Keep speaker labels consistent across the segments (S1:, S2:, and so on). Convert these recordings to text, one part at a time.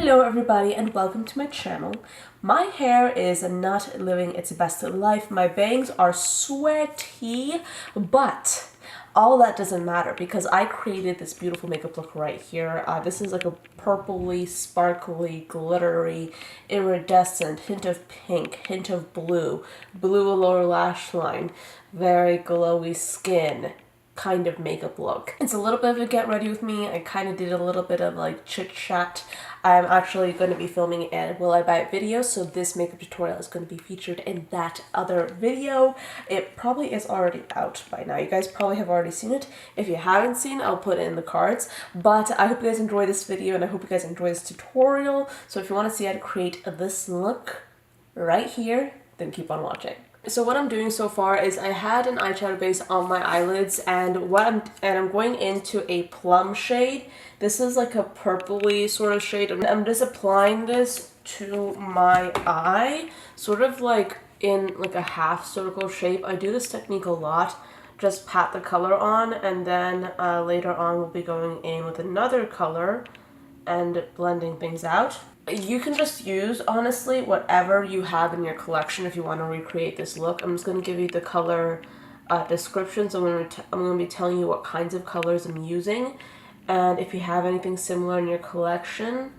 S1: Hello everybody and welcome to my channel. My hair is not living its best life. My bangs are sweaty, but all that doesn't matter because I created this beautiful makeup look right here. This is like a purpley, sparkly, glittery, iridescent, hint of pink, hint of blue, blue lower lash line, very glowy skin kind of makeup look. It's a little bit of a get ready with me. I kind of did a little bit of like chit chat. I'm actually going to be filming a Will I Buy It video, so this makeup tutorial is going to be featured in that other video. It probably is already out by now. You guys probably have already seen it. If you haven't seen, I'll put it in the cards. But I hope you guys enjoy this video and I hope you guys enjoy this tutorial. So if you want to see how to create this look right here, then keep on watching. So what I'm doing so far is I had an eyeshadow base on my eyelids and I'm going into a plum shade. This is like a purpley sort of shade. I'm just applying this to my eye, sort of like in like a half circle shape. I do this technique a lot. Just pat the color on and then later on we'll be going in with another color and blending things out. You can just use, honestly, whatever you have in your collection if you want to recreate this look. I'm just going to give you the color descriptions. I'm going to be telling you what kinds of colors I'm using. And if you have anything similar in your collection,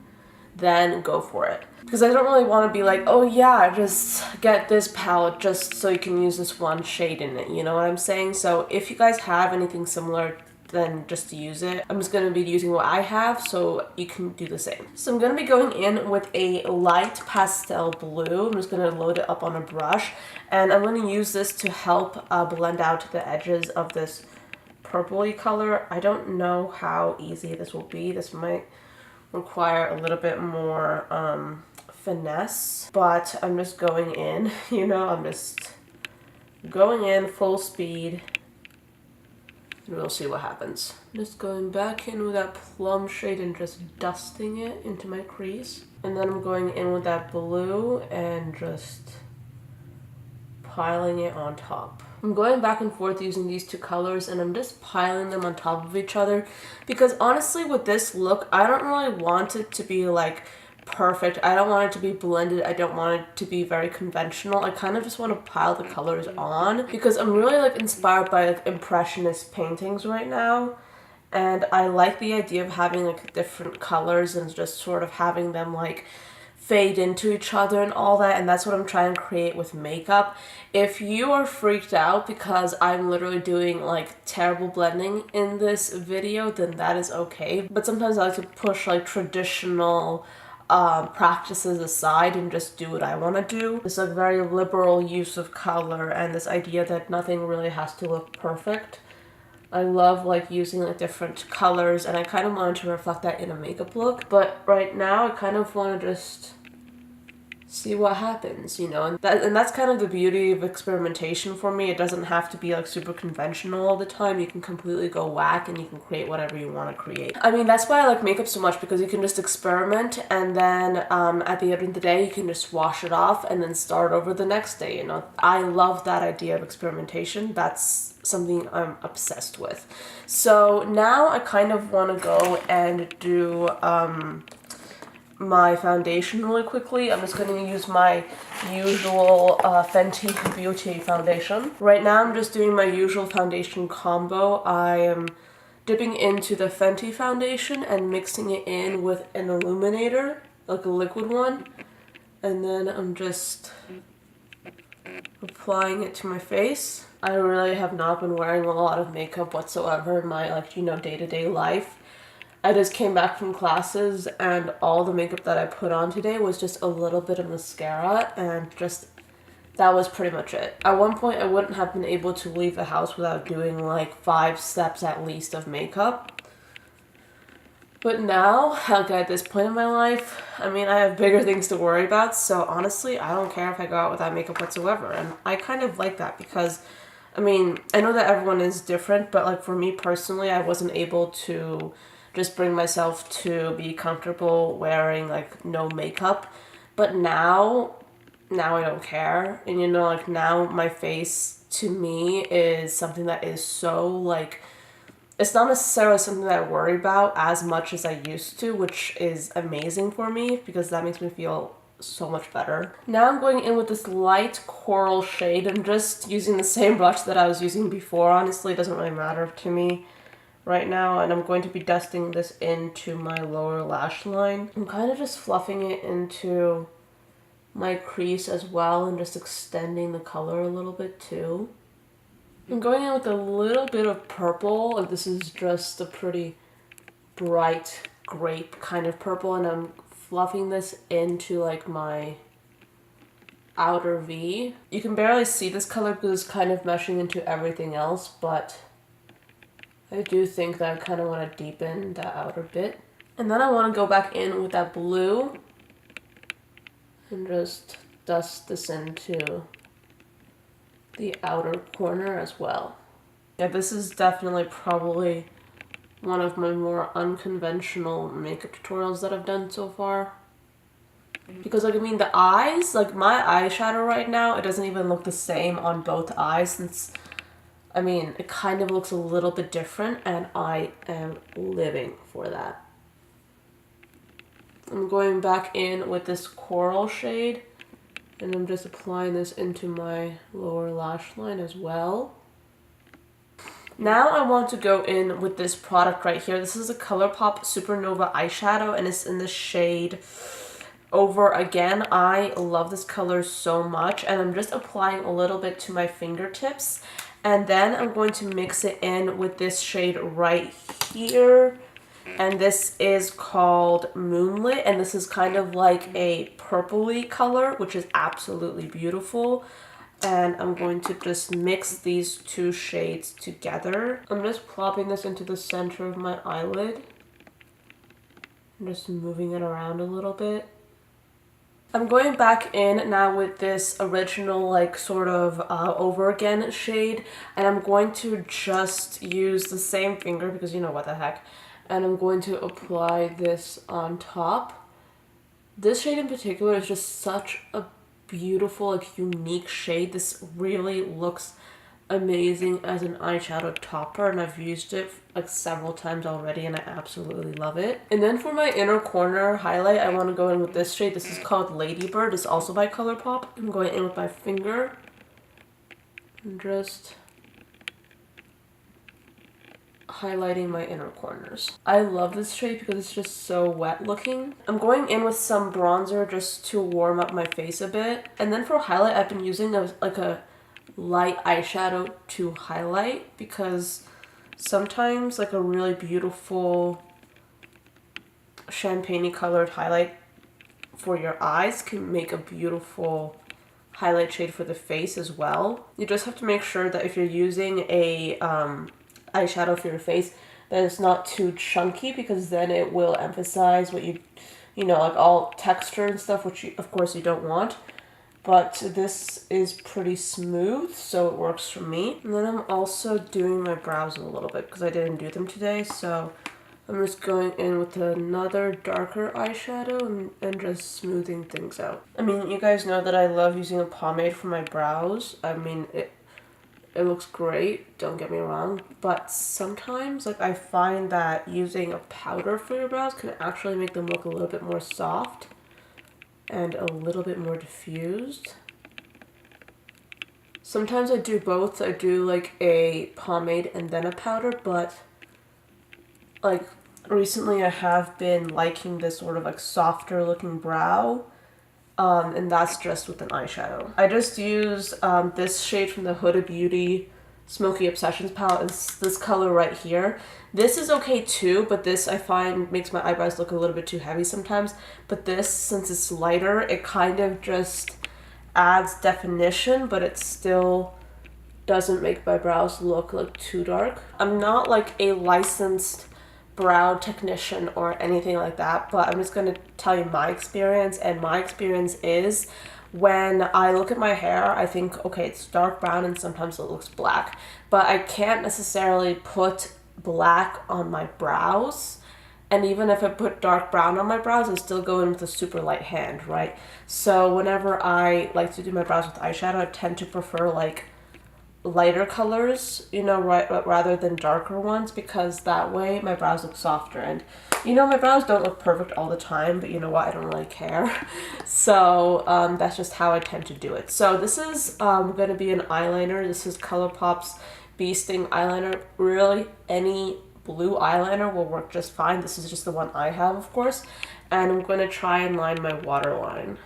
S1: then go for it. Because I don't really want to be like, oh yeah, just get this palette just so you can use this one shade in it. You know what I'm saying? So if you guys have anything similar, then just to use it. I'm just going to be using what I have so you can do the same. So I'm going to be going in with a light pastel blue. I'm just going to load it up on a brush and I'm going to use this to help blend out the edges of this purpley color. I don't know how easy this will be. This might require a little bit more finesse, but I'm just going in, you know, I'm just going in full speed. We'll see what happens. Just going back in with that plum shade and just dusting it into my crease. And then I'm going in with that blue and just piling it on top. I'm going back and forth using these two colors and I'm just piling them on top of each other because honestly with this look, I don't really want it to be like perfect. I don't want it to be blended. I don't want it to be very conventional. I kind of just want to pile the colors on because I'm really like inspired by like impressionist paintings right now, and I like the idea of having like different colors and just sort of having them like fade into each other and all that, and that's what I'm trying to create with makeup. If you are freaked out because I'm literally doing like terrible blending in this video, then that is okay, but sometimes I like to push like traditional practices aside and just do what I want to do. It's a very liberal use of color and this idea that nothing really has to look perfect. I love like using like different colors and I kind of wanted to reflect that in a makeup look, but right now I kind of want to just see what happens, you know, and that's kind of the beauty of experimentation for me. It doesn't have to be like super conventional all the time. You can completely go whack and you can create whatever you want to create. I mean, that's why I like makeup so much, because you can just experiment and then at the end of the day you can just wash it off and then start over the next day, you know. I love that idea of experimentation. That's something I'm obsessed with. So now I kind of want to go and do my foundation really quickly. I'm just going to use my usual Fenty Beauty foundation. Right now I'm just doing my usual foundation combo. I am dipping into the Fenty foundation and mixing it in with an illuminator, like a liquid one. And then I'm just applying it to my face. I really have not been wearing a lot of makeup whatsoever in my like, you know, day-to-day life. I just came back from classes and all the makeup that I put on today was just a little bit of mascara and just that was pretty much it. At one point I wouldn't have been able to leave the house without doing like 5 steps at least of makeup. But now, like at this point in my life, I mean, I have bigger things to worry about, so honestly I don't care if I go out without makeup whatsoever, and I kind of like that because I mean, I know that everyone is different, but like for me personally, I wasn't able to just bring myself to be comfortable wearing like no makeup, but now I don't care. And you know, like now my face to me is something that is so like It's not necessarily something that I worry about as much as I used to, which is amazing for me because that makes me feel so much better. Now I'm going in with this light coral shade and just using the same brush that I was using before. Honestly, it doesn't really matter to me right now, and I'm going to be dusting this into my lower lash line. I'm kind of just fluffing it into my crease as well and just extending the color a little bit too. I'm going in with a little bit of purple, and this is just a pretty bright grape kind of purple, and I'm fluffing this into like my outer V. You can barely see this color because it's kind of meshing into everything else, but I do think that I kind of want to deepen that outer bit. And then I want to go back in with that blue and just dust this into the outer corner as well. Yeah, this is definitely probably one of my more unconventional makeup tutorials that I've done so far. Because like, I mean, the eyes, like my eyeshadow right now, it doesn't even look the same on both eyes since, I mean, it kind of looks a little bit different and I am living for that. I'm going back in with this coral shade and I'm just applying this into my lower lash line as well. Now I want to go in with this product right here. This is a Colourpop Supernova eyeshadow and it's in the shade Over Again. I love this color so much and I'm just applying a little bit to my fingertips and then I'm going to mix it in with this shade right here. And this is called Moonlit and this is kind of like a purpley color, which is absolutely beautiful. And I'm going to just mix these two shades together. I'm just plopping this into the center of my eyelid. I'm just moving it around a little bit. I'm going back in now with this original like sort of Over Again shade. And I'm going to just use the same finger because you know what the heck. And I'm going to apply this on top. This shade in particular is just such a beautiful, like unique shade. This really looks amazing as an eyeshadow topper and I've used it like several times already and I absolutely love it. And then for my inner corner highlight, I want to go in with this shade. This is called Ladybird. It's also by Colourpop. I'm going in with my finger and just highlighting my inner corners. I love this shade because it's just so wet looking. I'm going in with some bronzer just to warm up my face a bit. And then for highlight, I've been using like a light eyeshadow to highlight because sometimes like a really beautiful champagne-y colored highlight for your eyes can make a beautiful highlight shade for the face as well. You just have to make sure that if you're using a eyeshadow for your face that it's not too chunky because then it will emphasize what you know, like all texture and stuff, which you, of course you don't want. But this is pretty smooth, so it works for me. And then I'm also doing my brows a little bit because I didn't do them today, so I'm just going in with another darker eyeshadow and just smoothing things out. I mean, you guys know that I love using a pomade for my brows. I mean, it looks great, don't get me wrong, but sometimes like I find that using a powder for your brows can actually make them look a little bit more soft and a little bit more diffused. Sometimes I do both. I do like a pomade and then a powder, but like recently I have been liking this sort of like softer looking brow. And that's just with an eyeshadow. I just use this shade from the Huda Beauty Smokey Obsessions palette. It's this color right here. This is okay too, but this I find makes my eyebrows look a little bit too heavy sometimes. But this, since it's lighter, it kind of just adds definition, but it still doesn't make my brows look like too dark. I'm not like a licensed brow technician or anything like that, but I'm just going to tell you my experience, and my experience is when I look at my hair, I think, okay, it's dark brown and sometimes it looks black, but I can't necessarily put black on my brows. And even if I put dark brown on my brows, I still go in with a super light hand, right? So whenever I like to do my brows with eyeshadow, I tend to prefer like lighter colors, you know, rather than darker ones, because that way my brows look softer. And you know, my brows don't look perfect all the time, but you know what, I don't really care. So that's just how I tend to do it. So this is going to be an eyeliner. This is Colourpop's Bee Sting eyeliner. Really, any blue eyeliner will work just fine. This is just the one I have, of course. And I'm going to try and line my waterline.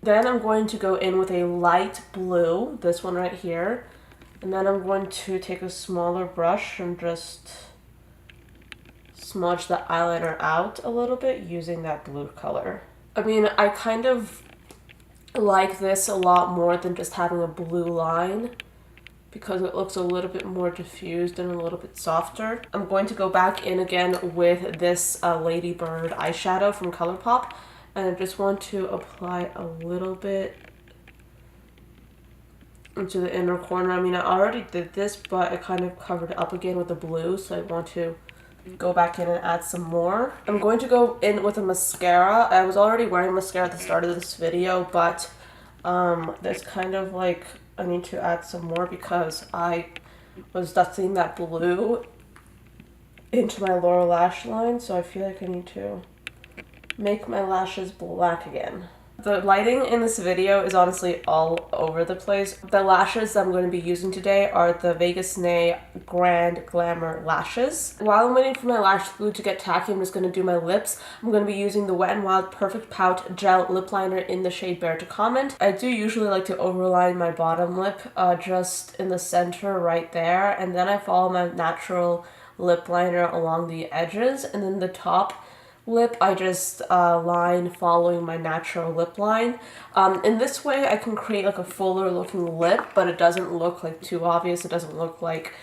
S1: Then I'm going to go in with a light blue, this one right here. And then I'm going to take a smaller brush and just smudge the eyeliner out a little bit using that blue color. I mean, I kind of like this a lot more than just having a blue line, because it looks a little bit more diffused and a little bit softer. I'm going to go back in again with this Ladybird eyeshadow from Colourpop. And I just want to apply a little bit into the inner corner. I mean, I already did this, but I kind of covered it up again with the blue, so I want to go back in and add some more. I'm going to go in with a mascara. I was already wearing mascara at the start of this video, but there's kind of like, I need to add some more because I was dusting that blue into my lower lash line, so I feel like I need to make my lashes black again. The lighting in this video is honestly all over the place. The lashes I'm going to be using today are the Vegas Nay Grand Glamour lashes. While I'm waiting for my lash glue to get tacky, I'm just going to do my lips. I'm going to be using the Wet n Wild Perfect Pout Gel Lip Liner in the shade Bear to Comment. I do usually like to overline my bottom lip just in the center right there, and then I follow my natural lip liner along the edges, and then the top lip I just line following my natural lip line. In this way I can create like a fuller looking lip, but it doesn't look like too obvious. It doesn't look like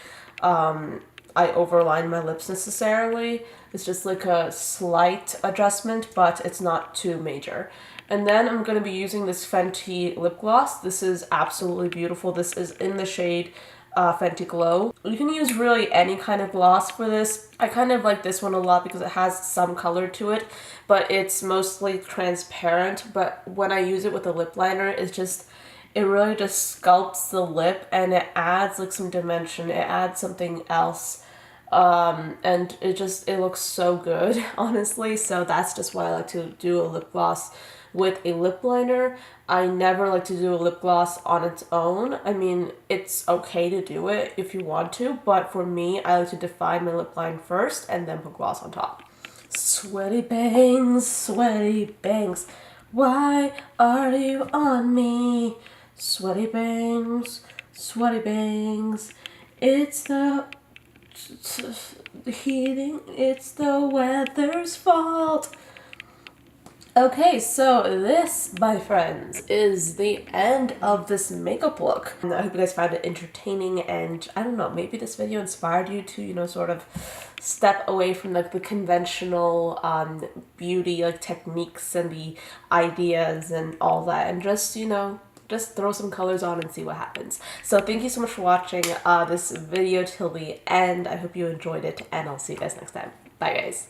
S1: I overline my lips necessarily. It's just like a slight adjustment, but it's not too major. And then I'm going to be using this Fenty lip gloss. This is absolutely beautiful. This is in the shade Fenty Glow. You can use really any kind of gloss for this. I kind of like this one a lot because it has some color to it, but it's mostly transparent. But when I use it with a lip liner, it's just, it really just sculpts the lip and it adds like some dimension. It adds something else. And it looks so good, honestly. So that's just why I like to do a lip gloss with a lip liner. I never like to do a lip gloss on its own. I mean, it's okay to do it if you want to, but for me, I like to define my lip line first and then put gloss on top. Sweaty bangs, why are you on me? Sweaty bangs, it's the heating, it's the weather's fault. Okay, so this, my friends, is the end of this makeup look. I hope you guys found it entertaining, and I don't know, maybe this video inspired you to, you know, sort of step away from like the conventional beauty like techniques and the ideas and all that, and just, you know, just throw some colors on and see what happens. So thank you so much for watching this video till the end. I hope you enjoyed it, and I'll see you guys next time. Bye guys.